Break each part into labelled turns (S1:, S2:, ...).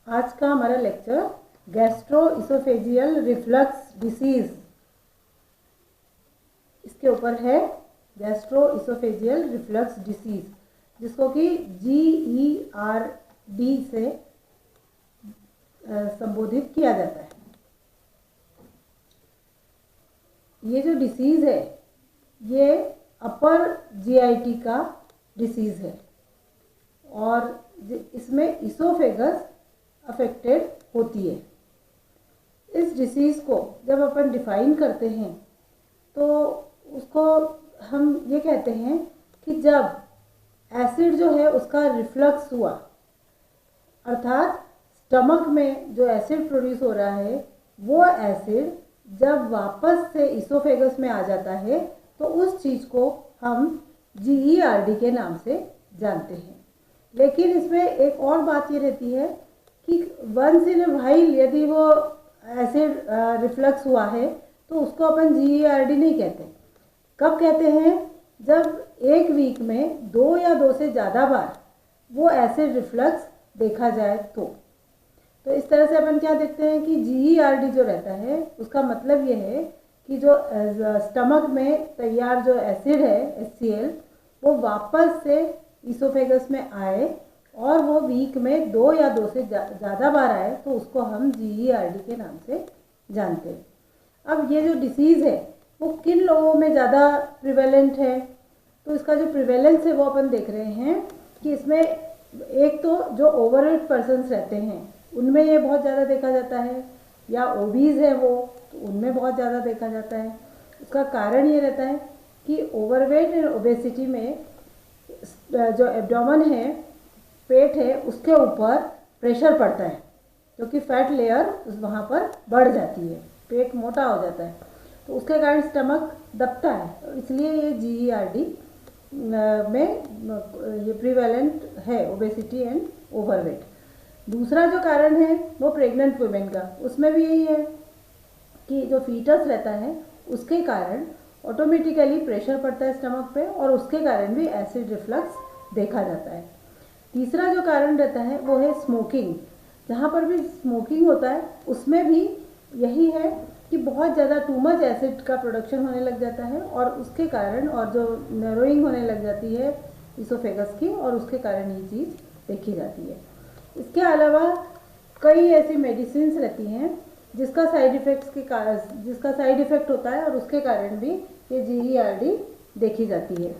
S1: आज का हमारा लेक्चर गैस्ट्रोइसोफेजियल रिफ्लक्स डिसीज इसके ऊपर है। गैस्ट्रोइसोफेजियल रिफ्लक्स डिसीज, जिसको कि GERD से संबोधित किया जाता है। ये जो डिसीज़ है ये अपर GIT का डिसीज़ है और इसमें इसोफेगस अफेक्टेड होती है। इस डिसीज़ को जब अपन डिफाइन करते हैं तो उसको हम ये कहते हैं कि जब एसिड जो है उसका रिफ्लक्स हुआ, अर्थात स्टमक में जो एसिड प्रोड्यूस हो रहा है वो एसिड जब वापस से इसोफेगस में आ जाता है तो उस चीज़ को हम GERD के नाम से जानते हैं। लेकिन इसमें एक और बात ये रहती है कि वंस इन अ व्हाइल यदि वो एसिड रिफ्लक्स हुआ है तो उसको अपन GERD नहीं कहते। कब कहते हैं? जब एक वीक में 2 या 2 से ज़्यादा बार वो एसिड रिफ्लक्स देखा जाए तो इस तरह से अपन क्या देखते हैं कि GERD जो रहता है उसका मतलब ये है कि जो स्टमक में तैयार जो एसिड है HCl वो वापस से इसोफेगस में आए और वो वीक में 2 या 2 से ज़्यादा बार आए तो उसको हम GERD के नाम से जानते हैं। अब ये जो डिसीज़ है वो किन लोगों में ज़्यादा प्रिवेलेंट है, तो इसका जो प्रिवेलेंस है वो अपन देख रहे हैं कि इसमें एक तो जो ओवरवेट पर्सन्स रहते हैं उनमें ये बहुत ज़्यादा देखा जाता है, या ओबीज है वो तो उनमें बहुत ज़्यादा देखा जाता है। उसका कारण ये रहता है कि ओवरवेट एंड ओबेसिटी में जो एब्डोमेन है, पेट है, उसके ऊपर प्रेशर पड़ता है क्योंकि फैट लेयर वहाँ पर बढ़ जाती है, पेट मोटा हो जाता है तो उसके कारण स्टमक दबता है, इसलिए ये GERD में ये प्रिवेलेंट है, ओबेसिटी एंड ओवरवेट। दूसरा जो कारण है वो प्रेग्नेंट वुमेन का, उसमें भी यही है कि जो फीटस रहता है उसके कारण ऑटोमेटिकली प्रेशर पड़ता है स्टमक पे और उसके कारण भी एसिड रिफ्लक्स देखा जाता है। तीसरा जो कारण रहता है वो है स्मोकिंग। जहाँ पर भी स्मोकिंग होता है उसमें भी यही है कि बहुत ज़्यादा टू मच एसिड का प्रोडक्शन होने लग जाता है और उसके कारण और जो नैरोइंग होने लग जाती है इसोफेगस की और उसके कारण ये चीज़ देखी जाती है। इसके अलावा कई ऐसी मेडिसिन्स रहती हैं जिसका साइड इफ़ेक्ट होता है और उसके कारण भी ये GERD देखी जाती है।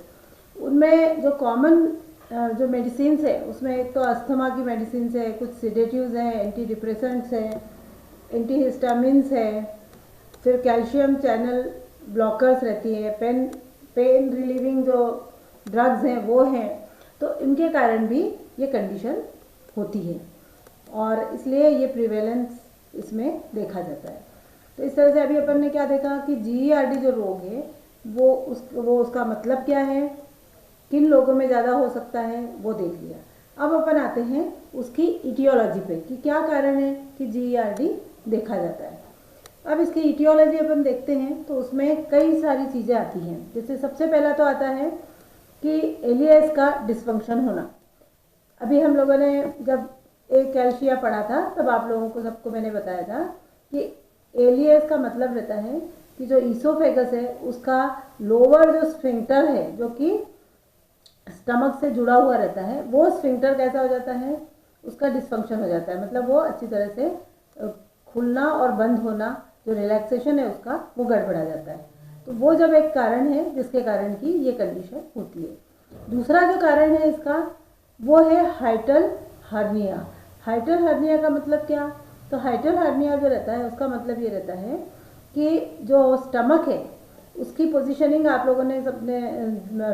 S1: उनमें जो कॉमन जो मेडिसिन्स है उसमें एक तो अस्थमा की मेडिसिन्स है, कुछ सिडेटिव्स हैं, एंटी डिप्रेसेंट्स हैं, एंटीहिस्टामिन्स है, फिर कैल्शियम चैनल ब्लॉकर्स रहती है, पेन रिलीविंग जो ड्रग्स हैं वो हैं, तो इनके कारण भी ये कंडीशन होती है और इसलिए ये प्रिवेलेंस इसमें देखा जाता है। तो इस तरह से अभी अपन ने क्या देखा कि GERD जो रोग है वो उसका मतलब क्या है, किन लोगों में ज़्यादा हो सकता है वो देख लिया। अब अपन आते हैं उसकी इटियोलॉजी पे कि क्या कारण है कि GERD देखा जाता है। अब इसकी इटियोलॉजी अपन देखते हैं तो उसमें कई सारी चीज़ें आती हैं। जैसे सबसे पहला तो आता है कि एलियस का डिस्फंक्शन होना। अभी हम लोगों ने जब एक कैल्शिया पढ़ा था तब आप लोगों को सबको मैंने बताया था कि एलियस का मतलब रहता है कि जो इसोफेगस है उसका लोअर जो स्फिंक्टर है जो कि स्टमक से जुड़ा हुआ रहता है वो स्फिंक्टर कैसा हो जाता है, उसका डिस्फंक्शन हो जाता है, मतलब वो अच्छी तरह से खुलना और बंद होना, जो रिलैक्सेशन है उसका वो गड़बड़ा जाता है। तो वो जब एक कारण है जिसके कारण की ये कंडीशन होती है। दूसरा जो कारण है इसका वो है हाइटल हर्निया। हाइटल हर्निया का मतलब क्या? तो हाइटल हर्निया जो रहता है उसका मतलब ये रहता है कि जो स्टमक है उसकी पोजीशनिंग आप लोगों ने सबने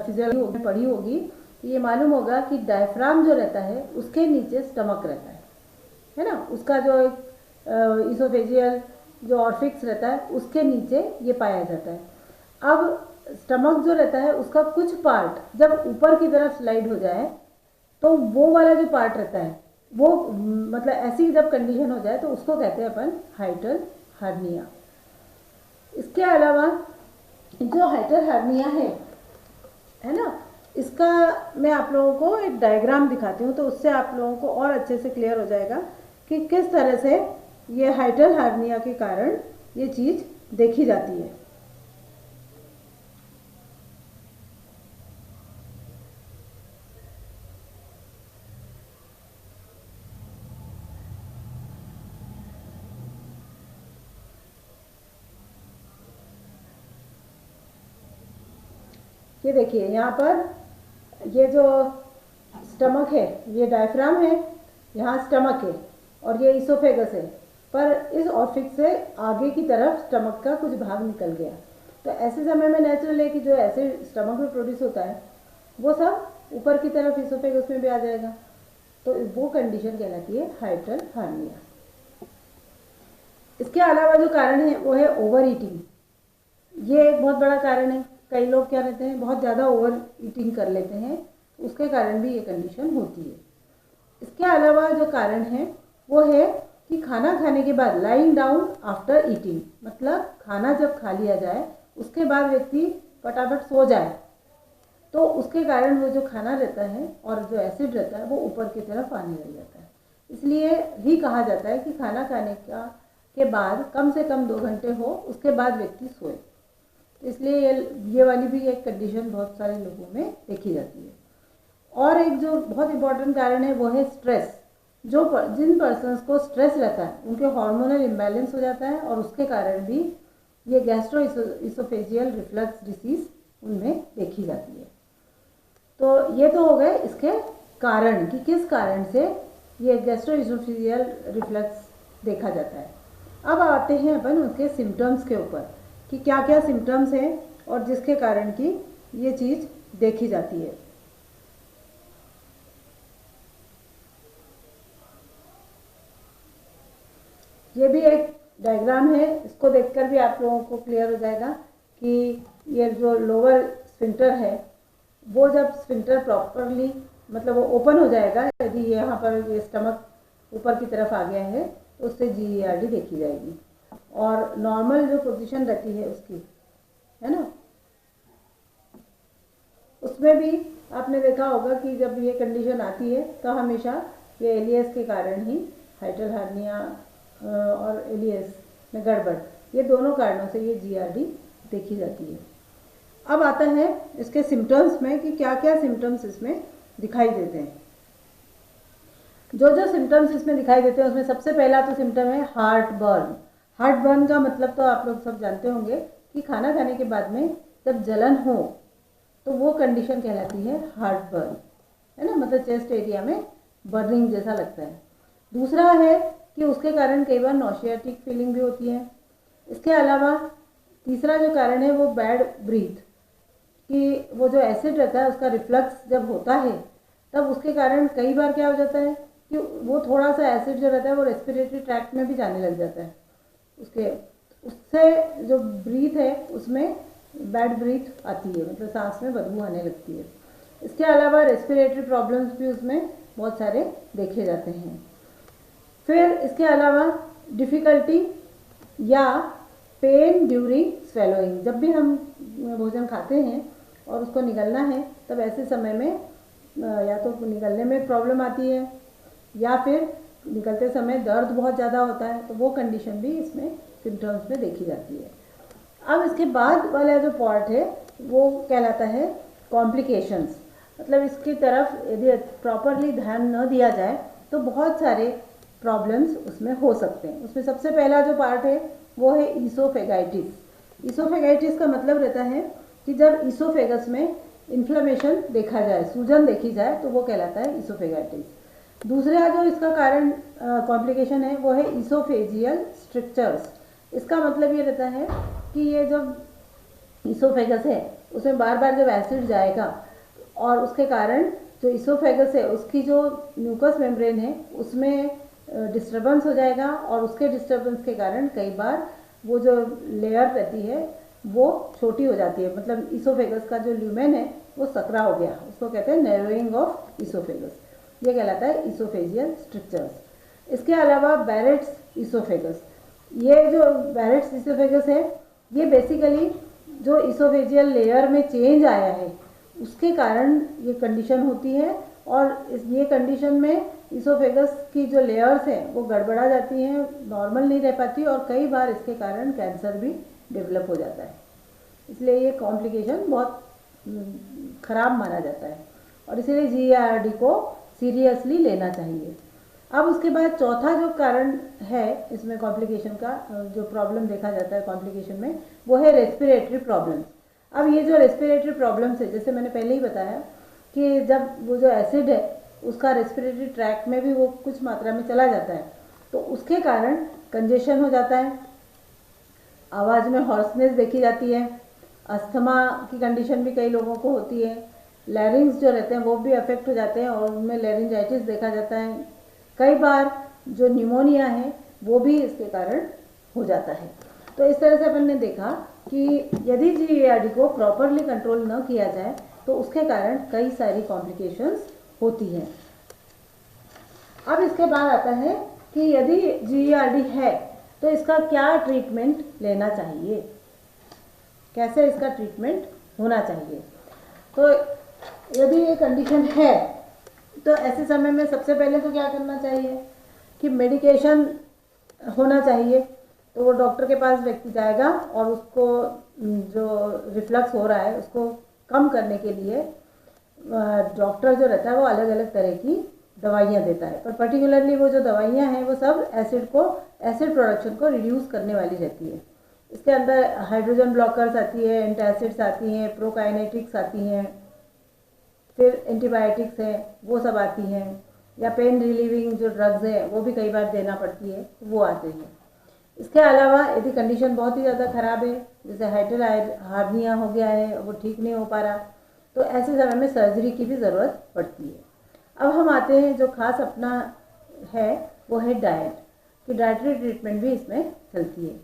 S1: फिजियोलॉजी में पढ़ी होगी, तो ये मालूम होगा कि डायफ्राम जो रहता है उसके नीचे स्टमक रहता है ना, उसका जो इसोफेजियल जो ऑर्फिक्स रहता है उसके नीचे ये पाया जाता है। अब स्टमक जो रहता है उसका कुछ पार्ट जब ऊपर की तरफ स्लाइड हो जाए तो वो वाला जो पार्ट रहता है वो मतलब ऐसी जब कंडीशन हो जाए तो उसको कहते हैं अपन हाइटल हर्निया। इसके अलावा जो हाइटल हर्निया है ना, इसका मैं आप लोगों को एक डायग्राम दिखाती हूँ तो उससे आप लोगों को और अच्छे से क्लियर हो जाएगा कि किस तरह से ये हाइटल हार्निया के कारण ये चीज़ देखी जाती है। ये देखिए यहाँ पर ये जो स्टमक है, ये डायफ्राम है, यहाँ स्टमक है और ये इसोफेगस है, पर इस ऑर्फिक्स से आगे की तरफ स्टमक का कुछ भाग निकल गया। तो ऐसे समय में नेचुरल है कि जो ऐसे स्टमक में प्रोड्यूस होता है वो सब ऊपर की तरफ इसोफेगस में भी आ जाएगा। तो वो कंडीशन कहलाती है हाइटल हार्निया। इसके अलावा जो कारण है वो है ओवर ईटिंग। ये एक बहुत बड़ा कारण है। कई लोग क्या रहते हैं, बहुत ज़्यादा ओवर ईटिंग कर लेते हैं, उसके कारण भी ये कंडीशन होती है। इसके अलावा जो कारण है वो है कि खाना खाने के बाद लाइंग डाउन आफ्टर ईटिंग, मतलब खाना जब खा लिया जाए उसके बाद व्यक्ति फटाफट सो जाए, तो उसके कारण वो जो खाना रहता है और जो एसिड रहता है वो ऊपर की तरफ आने लग जाता है। इसलिए ही कहा जाता है कि खाना खाने के बाद कम से कम 2 घंटे हो, उसके बाद व्यक्ति सोए। इसलिए ये वाली भी एक कंडीशन बहुत सारे लोगों में देखी जाती है। और एक जो बहुत इम्पोर्टेंट कारण है वो है स्ट्रेस। जिन पर्सन्स को स्ट्रेस रहता है उनके हार्मोनल इम्बैलेंस हो जाता है और उसके कारण भी ये गैस्ट्रो इसोफेजियल रिफ्लक्स डिसीज उनमें देखी जाती है। तो ये तो हो गए इसके कारण कि किस कारण से ये गैस्ट्रो इसोफेजियल रिफ्लक्स देखा जाता है। अब आते हैं अपन उसके सिम्टम्स के ऊपर कि क्या क्या सिम्टम्स हैं और जिसके कारण की ये चीज़ देखी जाती है। ये भी एक डायग्राम है, इसको देखकर भी आप लोगों को क्लियर हो जाएगा कि ये जो लोअर स्फिंक्टर है वो जब स्फिंक्टर प्रॉपरली मतलब वो ओपन हो जाएगा, यदि यहाँ पर ये स्टमक ऊपर की तरफ आ गया है तो उससे GERD देखी जाएगी। और नॉर्मल जो पोजीशन रहती है उसकी, है ना, उसमें भी आपने देखा होगा कि जब ये कंडीशन आती है तो हमेशा ये एलियस के कारण ही हाइटल हार्निया और एलियस में गड़बड़, ये दोनों कारणों से ये GERD देखी जाती है। अब आता है इसके सिम्टम्स में कि क्या क्या सिम्टम्स इसमें दिखाई देते हैं। जो जो सिम्टम्स इसमें दिखाई देते हैं उसमें सबसे पहला तो सिम्टम है हार्ट बर्न। हार्ट बर्न का मतलब तो आप लोग सब जानते होंगे कि खाना खाने के बाद में जब जलन हो तो वो कंडीशन कहलाती है हार्ट बर्न, है ना, मतलब चेस्ट एरिया में बर्निंग जैसा लगता है। दूसरा है कि उसके कारण कई बार नॉशियाटिक फीलिंग भी होती है। इसके अलावा तीसरा जो कारण है वो बैड ब्रीथ, कि वो जो एसिड रहता है उसका रिफ्लक्स जब होता है तब उसके कारण कई बार क्या हो जाता है कि वो थोड़ा सा एसिड जो रहता है वो रेस्पिरेटरी ट्रैक्ट में भी जाने लग जाता है, उससे जो ब्रीथ है उसमें बैड ब्रीथ आती है, मतलब सांस में बदबू आने लगती है। इसके अलावा रेस्पिरेटरी प्रॉब्लम्स भी उसमें बहुत सारे देखे जाते हैं। फिर इसके अलावा डिफ़िकल्टी या पेन ड्यूरिंग स्वेलोइंग, जब भी हम भोजन खाते हैं और उसको निगलना है तब ऐसे समय में या तो निगलने में प्रॉब्लम आती है या फिर निकलते समय दर्द बहुत ज़्यादा होता है, तो वो कंडीशन भी इसमें सिम्टम्स में देखी जाती है। अब इसके बाद वाला जो पार्ट है वो कहलाता है कॉम्प्लिकेशंस, मतलब इसकी तरफ यदि प्रॉपरली ध्यान न दिया जाए तो बहुत सारे प्रॉब्लम्स उसमें हो सकते हैं। उसमें सबसे पहला जो पार्ट है वो है ईसोफेगाइटिस। ईसोफेगाइटिस का मतलब रहता है कि जब ईसोफेगस में इन्फ्लेमेशन देखा जाए, सूजन देखी जाए, तो वो कहलाता है ईसोफेगाइटिस। दूसरा जो इसका कारण कॉम्प्लिकेशन है वो है ईसोफेजियल स्ट्रक्चर्स। इसका मतलब ये रहता है कि ये जब ईसोफेगस है उसमें बार बार जब एसिड जाएगा और उसके कारण जो ईसोफेगस है उसकी जो म्यूकस मेम्ब्रेन है उसमें डिस्टर्बेंस हो जाएगा और उसके डिस्टर्बेंस के कारण कई बार वो जो लेयर रहती है वो छोटी हो जाती है, मतलब ईसोफेगस का जो ल्यूमेन है वो सकरा हो गया, उसको कहते हैं नैरोइंग ऑफ ईसोफेगस, ये कहलाता है ईसोफेजियल स्ट्रक्चर्स। इसके अलावा बैरेट्स ईसोफेगस, ये जो बैरेट्स ईसोफेगस है ये बेसिकली जो ईसोफेजियल लेयर में चेंज आया है उसके कारण ये कंडीशन होती है और ये कंडीशन में इसोफेगस की जो लेयर्स हैं वो गड़बड़ा जाती हैं, नॉर्मल नहीं रह पाती और कई बार इसके कारण कैंसर भी डेवलप हो जाता है। इसलिए ये कॉम्प्लिकेशन बहुत ख़राब माना जाता है और इसीलिए GERD को सीरियसली लेना चाहिए। अब उसके बाद चौथा जो कारण है इसमें कॉम्प्लिकेशन का, जो प्रॉब्लम देखा जाता है कॉम्प्लिकेशन में, वो है रेस्पिरेटरी प्रॉब्लम्स। अब ये जो रेस्पिरेटरी प्रॉब्लम्स है, जैसे मैंने पहले ही बताया कि जब वो जो एसिड है उसका रेस्पिरेटरी ट्रैक में भी वो कुछ मात्रा में चला जाता है, तो उसके कारण कंजेशन हो जाता है, आवाज़ में हॉर्सनेस देखी जाती है, अस्थमा की कंडीशन भी कई लोगों को होती है, लैरिंग्स जो रहते हैं वो भी अफेक्ट हो जाते हैं और उनमें लैरिंजाइटिस देखा जाता है। कई बार जो न्यूमोनिया है वो भी इसके कारण हो जाता है। तो इस तरह से अपन ने देखा कि यदि GERD को प्रॉपरली कंट्रोल न किया जाए तो उसके कारण कई सारी कॉम्प्लिकेशंस होती हैं। अब इसके बाद आता है कि यदि GERD है तो इसका क्या ट्रीटमेंट लेना चाहिए, कैसे इसका ट्रीटमेंट होना चाहिए। तो यदि ये कंडीशन है तो ऐसे समय में सबसे पहले तो क्या करना चाहिए कि मेडिकेशन होना चाहिए। तो वो डॉक्टर के पास व्यक्ति जाएगा और उसको जो रिफ्लक्स हो रहा है उसको कम करने के लिए डॉक्टर जो रहता है वो अलग अलग तरह की दवाइयाँ देता है, पर पर्टिकुलरली वो जो दवाइयाँ हैं वो सब एसिड प्रोडक्शन को रिड्यूस करने वाली रहती है। इसके अंदर हाइड्रोजन ब्लॉकर्स आती है, एंटासिड्स आती हैं, प्रोकाइनेटिक्स आती हैं, फिर एंटीबायोटिक्स हैं वो सब आती हैं, या पेन रिलीविंग जो ड्रग्स हैं वो भी कई बार देना पड़ती है, वो आते हैं। इसके अलावा यदि कंडीशन बहुत ही ज़्यादा ख़राब है, जैसे हाइड्रल हार्निया हो गया है, वो ठीक नहीं हो पा रहा, तो ऐसे समय में सर्जरी की भी ज़रूरत पड़ती है। अब हम आते हैं जो खास अपना है वो है डाइट, कि डाइटरी ट्रीटमेंट भी इसमें चलती है।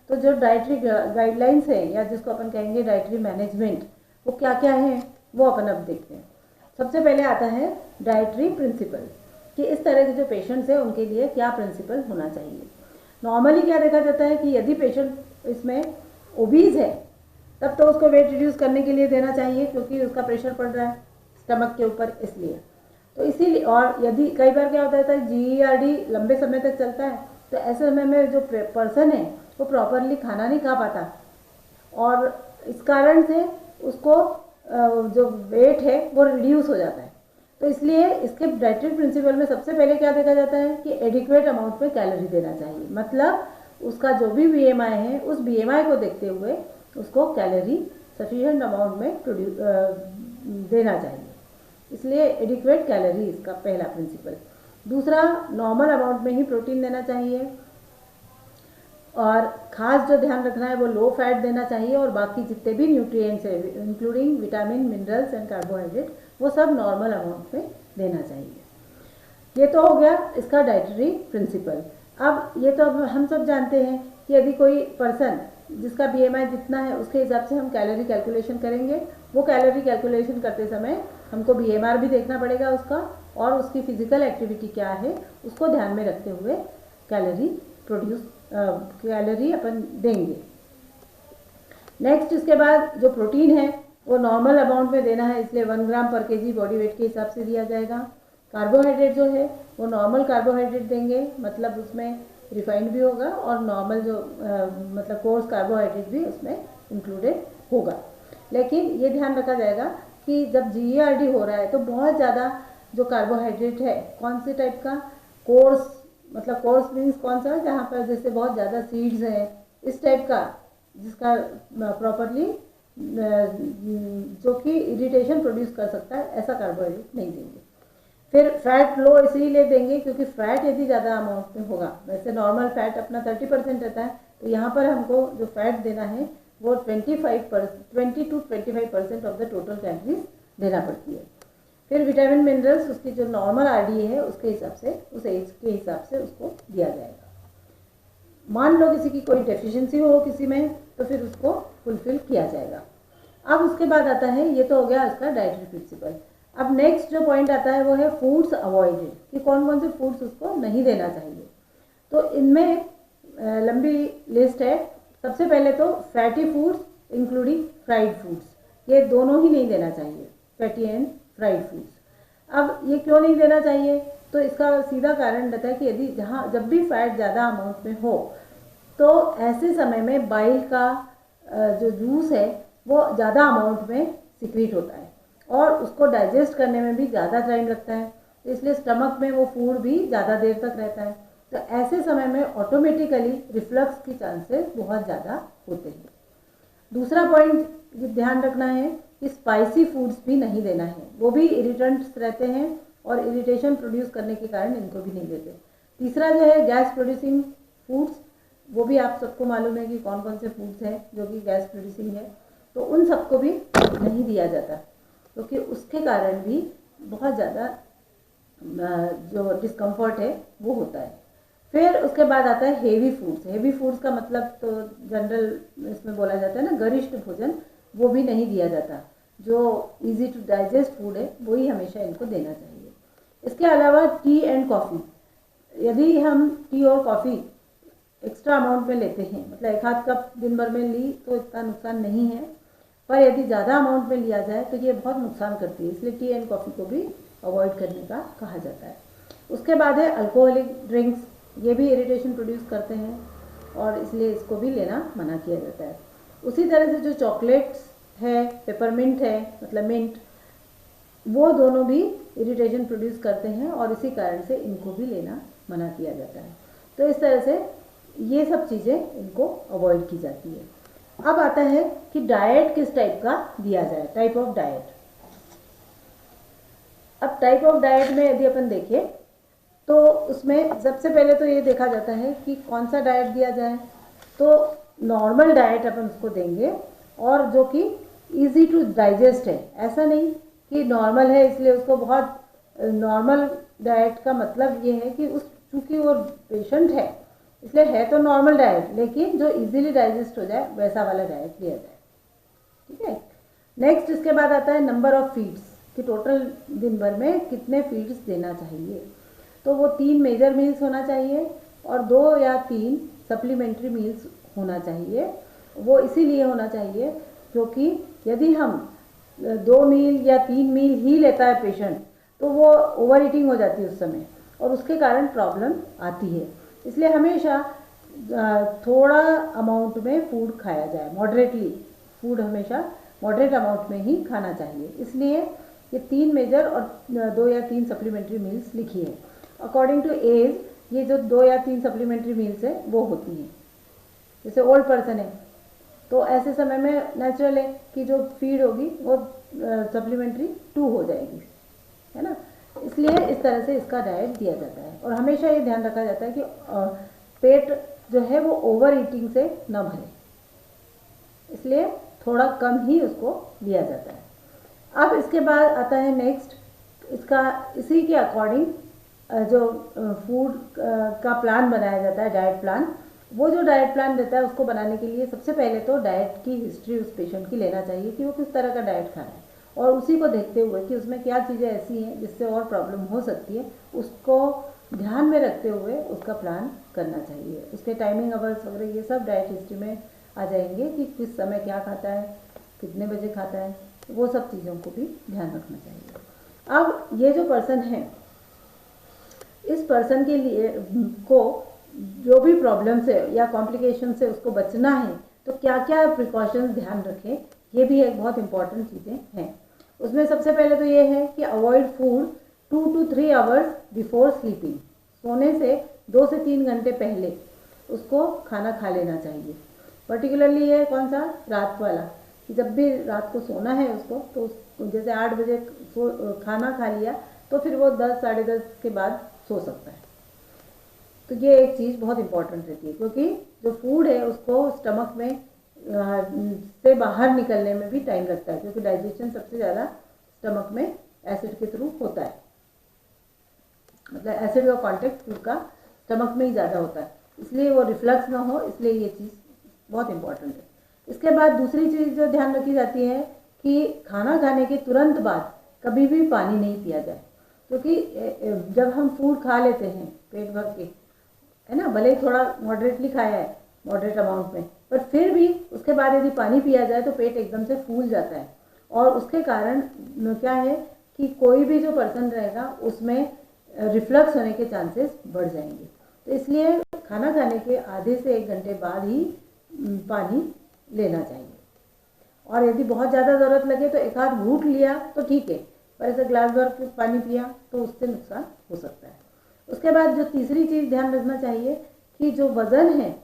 S1: तो जो डाइटरी गाइडलाइंस है या जिसको अपन कहेंगे डाइटरी मैनेजमेंट, वो क्या क्या है वो अपन अब देखते हैं। सबसे पहले आता है डाइटरी प्रिंसिपल, कि इस तरह के जो पेशेंट्स हैं उनके लिए क्या प्रिंसिपल होना चाहिए। नॉर्मली क्या देखा जाता है कि यदि पेशेंट इसमें ओबीज है तब तो उसको वेट रिड्यूस करने के लिए देना चाहिए, क्योंकि उसका प्रेशर पड़ रहा है स्टमक के ऊपर, इसलिए तो इसीलिए। और यदि कई बार क्या होता है GERD लंबे समय तक चलता है तो ऐसे समय में जो पर्सन है वो प्रॉपरली खाना नहीं खा पाता और इस कारण से उसको जो वेट है वो रिड्यूस हो जाता है। तो इसलिए इसके डाइटरी प्रिंसिपल में सबसे पहले क्या देखा जाता है कि एडिक्वेट अमाउंट में कैलोरी देना चाहिए, मतलब उसका जो भी BMI है उस BMI को देखते हुए उसको कैलोरी सफिशिएंट अमाउंट में देना चाहिए। इसलिए एडिक्वेट कैलोरी इसका पहला प्रिंसिपल। दूसरा, नॉर्मल अमाउंट में ही प्रोटीन देना चाहिए और ख़ास जो ध्यान रखना है वो लो फैट देना चाहिए और बाकी जितने भी न्यूट्रिएंट्स हैं including vitamin, minerals and carbohydrate, वो सब नॉर्मल अमाउंट में देना चाहिए। ये तो हो गया इसका डाइटरी प्रिंसिपल। अब ये तो अब हम सब जानते हैं कि यदि कोई पर्सन जिसका BMI जितना है उसके हिसाब से हम कैलोरी कैलकुलेशन करेंगे, वो कैलोरी कैलकुलेशन करते समय हमको BMR भी देखना पड़ेगा उसका, और उसकी फिजिकल एक्टिविटी क्या है उसको ध्यान में रखते हुए कैलोरी अपन देंगे। नेक्स्ट, इसके बाद जो प्रोटीन है वो नॉर्मल अमाउंट में देना है, इसलिए 1 ग्राम पर kg बॉडी वेट के हिसाब से दिया जाएगा। कार्बोहाइड्रेट जो है वो नॉर्मल कार्बोहाइड्रेट देंगे, मतलब उसमें रिफाइंड भी होगा और नॉर्मल जो मतलब कोर्स कार्बोहाइड्रेट भी उसमें इंक्लूडेड होगा। लेकिन ये ध्यान रखा जाएगा कि जब GERD हो रहा है तो बहुत ज़्यादा जो कार्बोहाइड्रेट है, कौन से टाइप का, कोर्स, मतलब कोर्स मीन्स कौन सा, जहाँ पर जैसे बहुत ज़्यादा सीड्स हैं इस टाइप का, जिसका प्रॉपरली जो कि इरिटेशन प्रोड्यूस कर सकता है, ऐसा कार्बोहाइड्रेट नहीं देंगे। फिर फैट लो इसीलिए देंगे क्योंकि फैट यदि ज़्यादा अमाउंट में होगा, वैसे नॉर्मल फैट अपना 30% रहता है, तो यहाँ पर हमको जो फैट देना है वो 20 to 25% of the total calories देना पड़ती है। फिर विटामिन मिनरल्स उसकी जो नॉर्मल RDA है उसके हिसाब से, उस एज के हिसाब से उसको दिया जाएगा। मान लो किसी की कोई डेफिशिएंसी हो किसी में, तो फिर उसको फुलफिल किया जाएगा। अब उसके बाद आता है, ये तो हो गया इसका डाइटरी प्रिंसिपल। अब नेक्स्ट जो पॉइंट आता है वो है फूड्स अवॉइडेड, कि कौन कौन से फूड्स उसको नहीं देना चाहिए। तो इनमें लंबी लिस्ट है। सबसे पहले तो fatty foods including fried foods, ये दोनों ही नहीं देना चाहिए, फैटी एंड फ्राइड फूड्स। अब ये क्यों नहीं देना चाहिए? तो इसका सीधा कारण रहता है कि यदि जब भी फैट ज़्यादा अमाउंट में हो तो ऐसे समय में बाइल का जो जूस है वो ज़्यादा अमाउंट में सिक्रीट होता है और उसको डाइजेस्ट करने में भी ज़्यादा टाइम लगता है, तो इसलिए स्टमक में वो फूड भी ज़्यादा देर तक रहता है। तो ऐसे समय में ऑटोमेटिकली रिफ्लक्स की चांसेस बहुत ज़्यादा होते हैं। दूसरा पॉइंट ध्यान रखना है कि स्पाइसी फूड्स भी नहीं देना है, वो भी इरिटेंट्स रहते हैं और इरिटेशन प्रोड्यूस करने के कारण इनको भी नहीं देते। तीसरा जो है गैस प्रोड्यूसिंग फूड्स, वो भी आप सबको मालूम है कि कौन कौन से फूड्स हैं जो कि गैस प्रोड्यूसिंग है, तो उन सबको भी नहीं दिया जाता क्योंकि उसके कारण भी बहुत ज़्यादा जो डिस्कम्फर्ट है वो होता है। फिर उसके बाद आता है हेवी फूड्स। हेवी फूड्स का मतलब तो जनरल इसमें बोला जाता है ना, गरिष्ठ भोजन, वो भी नहीं दिया जाता। जो इजी टू डाइजेस्ट फूड है वही हमेशा इनको देना चाहिए। इसके अलावा टी एंड कॉफ़ी, यदि हम टी और कॉफ़ी एक्स्ट्रा अमाउंट में लेते हैं, मतलब एक आध कप दिन भर में ली तो इतना नुकसान नहीं है, पर यदि ज़्यादा अमाउंट में लिया जाए तो ये बहुत नुकसान करती है, इसलिए टी एंड कॉफ़ी को भी अवॉइड करने का कहा जाता है। उसके बाद है अल्कोहलिक ड्रिंक्स, ये भी इरिटेशन प्रोड्यूस करते हैं और इसलिए इसको भी लेना मना किया जाता है। उसी तरह से जो चॉकलेट्स है, पेपरमिंट है मतलब मिंट, वो दोनों भी इरिटेशन प्रोड्यूस करते हैं और इसी कारण से इनको भी लेना मना किया जाता है। तो इस तरह से ये सब चीज़ें इनको अवॉइड की जाती है। अब आता है कि डाइट किस टाइप का दिया जाए, टाइप ऑफ डाइट। अब टाइप ऑफ डाइट में यदि अपन देखें तो उसमें सबसे पहले तो ये देखा जाता है कि कौन सा डाइट दिया जाए। तो नॉर्मल डाइट अपन उसको देंगे और जो कि इजी टू डाइजेस्ट है, ऐसा नहीं कि नॉर्मल है इसलिए उसको बहुत नॉर्मल डाइट का मतलब ये है कि उस चूँकि वो पेशेंट है इसलिए है तो नॉर्मल डाइट, लेकिन जो इजीली डाइजेस्ट हो जाए वैसा वाला डाइट लिया जाए। ठीक है। नेक्स्ट इसके बाद आता है नंबर ऑफ फीड्स, कि टोटल दिन भर में कितने फीड्स देना चाहिए। तो वो 3 मेजर मील्स होना चाहिए और 2 या 3 सप्लीमेंट्री मील्स होना चाहिए। वो इसीलिए होना चाहिए क्योंकि यदि हम 2 मील या 3 मील ही लेता है पेशेंट तो वो ओवर ईटिंग हो जाती है उस समय और उसके कारण प्रॉब्लम आती है। इसलिए हमेशा थोड़ा अमाउंट में फूड खाया जाए, मॉडरेटली फूड हमेशा मॉडरेट अमाउंट में ही खाना चाहिए। इसलिए ये 3 मेजर और 2 या 3 सप्लीमेंट्री मील्स लिखी है। अकॉर्डिंग टू एज ये जो 2 या 3 सप्लीमेंट्री मील्स है वो होती हैं। जैसे ओल्ड पर्सन है तो ऐसे समय में नेचुरल है कि जो फीड होगी वो सप्लीमेंट्री 2 हो जाएगी, है ना। इसलिए इस तरह से इसका डाइट दिया जाता है और हमेशा ये ध्यान रखा जाता है कि पेट जो है वो ओवर ईटिंग से न भरे, इसलिए थोड़ा कम ही उसको दिया जाता है। अब इसके बाद आता है नेक्स्ट, इसका इसी के अकॉर्डिंग जो फूड का प्लान बनाया जाता है, डाइट प्लान। वो जो डाइट प्लान रहता है उसको बनाने के लिए सबसे पहले तो डाइट की हिस्ट्री उस पेशेंट की लेना चाहिए कि वो किस तरह का डाइट खा रहा है और उसी को देखते हुए कि उसमें क्या चीज़ें ऐसी हैं जिससे और प्रॉब्लम हो सकती है, उसको ध्यान में रखते हुए उसका प्लान करना चाहिए। उसके टाइमिंग आवर्स वगैरह ये सब डाइट हिस्ट्री में आ जाएंगे कि किस समय क्या खाता है, कितने बजे खाता है, वो सब चीज़ों को भी ध्यान रखना चाहिए। अब ये जो पर्सन है, इस पर्सन के लिए को जो भी प्रॉब्लम से या कॉम्प्लिकेशन से उसको बचना है तो क्या क्या प्रिकॉशंस ध्यान रखें, ये भी एक बहुत इंपॉर्टेंट चीज़ें हैं। उसमें सबसे पहले तो ये है कि avoid food 2 to 3 hours before sleeping. सोने से 2 से 3 घंटे पहले उसको खाना खा लेना चाहिए। पर्टिकुलरली ये कौन सा, रात वाला, कि जब भी रात को सोना है उसको तो जैसे 8 बजे खाना खा लिया तो फिर वो 10 साढ़े 10 के बाद सो सकता है। तो ये एक चीज़ बहुत इंपॉर्टेंट रहती है क्योंकि जो फूड है उसको स्टमक में से बाहर निकलने में भी टाइम लगता है क्योंकि डाइजेशन सबसे ज़्यादा स्टमक में एसिड के थ्रू होता है, मतलब एसिड का कॉन्टेक्ट फूड का स्टमक में ही ज़्यादा होता है, इसलिए वो रिफ्लक्स ना हो, इसलिए ये चीज़ बहुत इंपॉर्टेंट है। इसके बाद दूसरी चीज़ जो ध्यान रखी जाती है कि खाना खाने के तुरंत बाद कभी भी पानी नहीं पिया जाए क्योंकि जब हम फूड खा लेते हैं पेट भर के, है ना, भले ही थोड़ा मॉडरेटली खाया है, मॉडरेट अमाउंट में, पर फिर भी उसके बाद यदि पानी पिया जाए तो पेट एकदम से फूल जाता है और उसके कारण क्या है कि कोई भी जो पर्सन रहेगा उसमें रिफ्लक्स होने के चांसेस बढ़ जाएंगे। तो इसलिए खाना खाने के आधे से 1 घंटे बाद ही पानी लेना चाहिए। और यदि बहुत ज़्यादा ज़रूरत लगे तो एक आध घूंट लिया तो ठीक है, पर ऐसे ग्लास भर के पानी पिया तो उससे नुकसान हो सकता है। उसके बाद जो तीसरी चीज़ ध्यान रखना चाहिए कि जो वज़न है,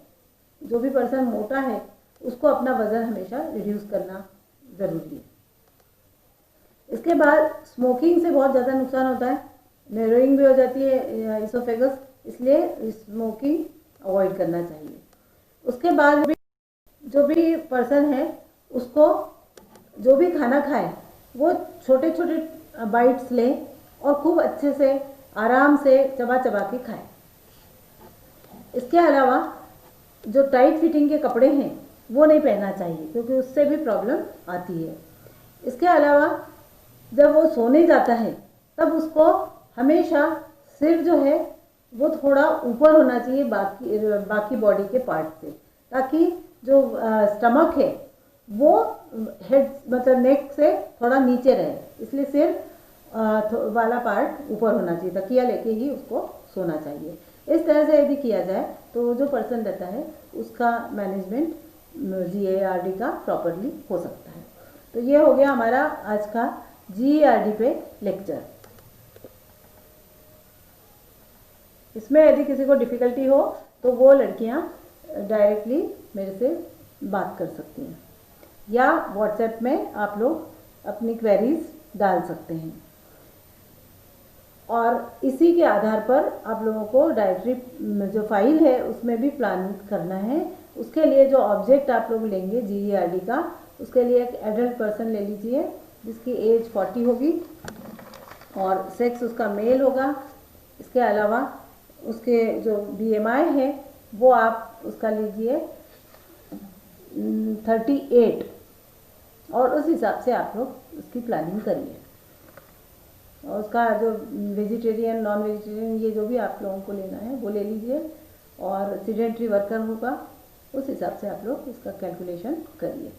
S1: जो भी पर्सन मोटा है उसको अपना वज़न हमेशा रिड्यूस करना ज़रूरी है। इसके बाद स्मोकिंग से बहुत ज़्यादा नुकसान होता है, नैरोइंग भी हो जाती है इसोफेगस, इसलिए स्मोकिंग अवॉइड करना चाहिए। उसके बाद जो भी पर्सन है उसको जो भी खाना खाए वो छोटे छोटे बाइट्स ले और खूब अच्छे से आराम से चबा चबा के खाए। इसके अलावा जो टाइट फिटिंग के कपड़े हैं वो नहीं पहनना चाहिए, क्योंकि उससे भी प्रॉब्लम आती है। इसके अलावा जब वो सोने जाता है तब उसको हमेशा सिर जो है वो थोड़ा ऊपर होना चाहिए बाकी बॉडी के पार्ट से, ताकि जो स्टमक है वो हेड मतलब नेक से थोड़ा नीचे रहे, इसलिए सिर वाला पार्ट ऊपर होना चाहिए, तकिया लेके ही उसको सोना चाहिए। इस तरह से यदि किया जाए तो जो पर्सन रहता है उसका मैनेजमेंट GERD का प्रॉपरली हो सकता है। तो ये हो गया हमारा आज का GERD पे लेक्चर। इसमें यदि किसी को डिफ़िकल्टी हो तो वो लड़कियां डायरेक्टली मेरे से बात कर सकती हैं या व्हाट्सएप में आप लोग अपनी क्वेरीज डाल सकते हैं, और इसी के आधार पर आप लोगों को डायट्री जो फाइल है उसमें भी प्लान करना है। उसके लिए जो ऑब्जेक्ट आप लोग लेंगे GERD का, उसके लिए एक एडल्ट पर्सन ले लीजिए जिसकी एज 40 होगी और सेक्स उसका मेल होगा। इसके अलावा उसके जो BMI है वो आप उसका लीजिए 38, और उस हिसाब से आप लोग उसकी प्लानिंग करिए। और उसका जो वेजिटेरियन नॉन वेजिटेरियन ये जो भी आप लोगों को लेना है वो ले लीजिए, और सीडेंट्री वर्कर होगा उस हिसाब से आप लोग इसका कैलकुलेशन करिए।